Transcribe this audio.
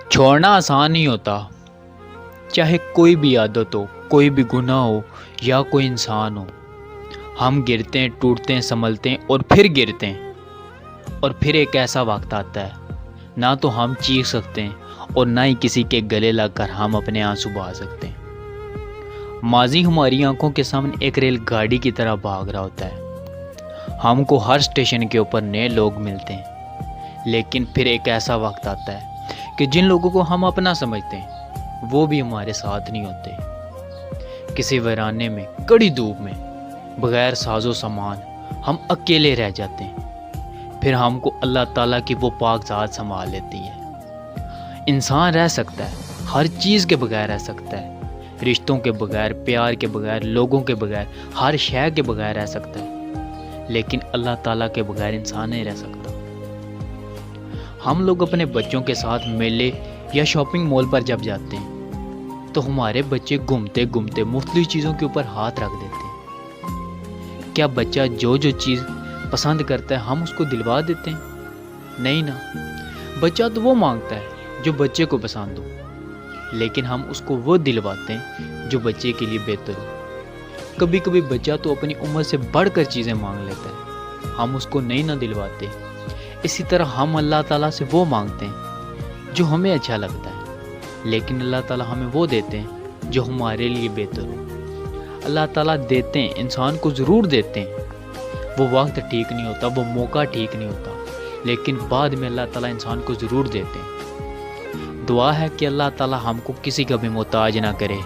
چھوڑنا آسان نہیں ہوتا، چاہے کوئی بھی عادت ہو، کوئی بھی گناہ ہو یا کوئی انسان ہو۔ ہم گرتے ہیں، ٹوٹتے ہیں، سنبھلتے ہیں اور پھر گرتے ہیں، اور پھر ایک ایسا وقت آتا ہے نہ تو ہم چیخ سکتے ہیں اور نہ ہی کسی کے گلے لگ کر ہم اپنے آنسو بہا سکتے ہیں۔ ماضی ہماری آنکھوں کے سامنے ایک ریل گاڑی کی طرح بھاگ رہا ہوتا ہے۔ ہم کو ہر اسٹیشن کے اوپر نئے لوگ ملتے ہیں، لیکن پھر ایک ایسا وقت آتا ہے کہ جن لوگوں کو ہم اپنا سمجھتے ہیں وہ بھی ہمارے ساتھ نہیں ہوتے۔ کسی ویرانے میں، کڑی دھوپ میں، بغیر ساز و سامان ہم اکیلے رہ جاتے ہیں۔ پھر ہم کو اللہ تعالیٰ کی وہ پاک ذات سنبھال لیتی ہے۔ انسان رہ سکتا ہے، ہر چیز کے بغیر رہ سکتا ہے، رشتوں کے بغیر، پیار کے بغیر، لوگوں کے بغیر، ہر شے کے بغیر رہ سکتا ہے، لیکن اللہ تعالیٰ کے بغیر انسان نہیں رہ سکتا۔ ہم لوگ اپنے بچوں کے ساتھ میلے یا شاپنگ مال پر جب جاتے ہیں تو ہمارے بچے گھومتے گھومتے مختلف چیزوں کے اوپر ہاتھ رکھ دیتے ہیں۔ کیا بچہ جو چیز پسند کرتا ہے ہم اس کو دلوا دیتے ہیں؟ نہیں نا، بچہ تو وہ مانگتا ہے جو بچے کو پسند ہو، لیکن ہم اس کو وہ دلواتے ہیں جو بچے کے لیے بہتر ہو۔ کبھی کبھی بچہ تو اپنی عمر سے بڑھ کر چیزیں مانگ لیتا ہے، ہم اس کو نہیں نہ دلواتے۔ اسی طرح ہم اللہ تعالیٰ سے وہ مانگتے ہیں جو ہمیں اچھا لگتا ہے، لیکن اللہ تعالیٰ ہمیں وہ دیتے ہیں جو ہمارے لیے بہتر ہو۔ اللہ تعالیٰ دیتے ہیں، انسان کو ضرور دیتے ہیں، وہ وقت ٹھیک نہیں ہوتا، وہ موقع ٹھیک نہیں ہوتا، لیکن بعد میں اللہ تعالیٰ انسان کو ضرور دیتے ہیں۔ دعا ہے کہ اللہ تعالیٰ ہم کو کسی کا بھی محتاج نہ کرے۔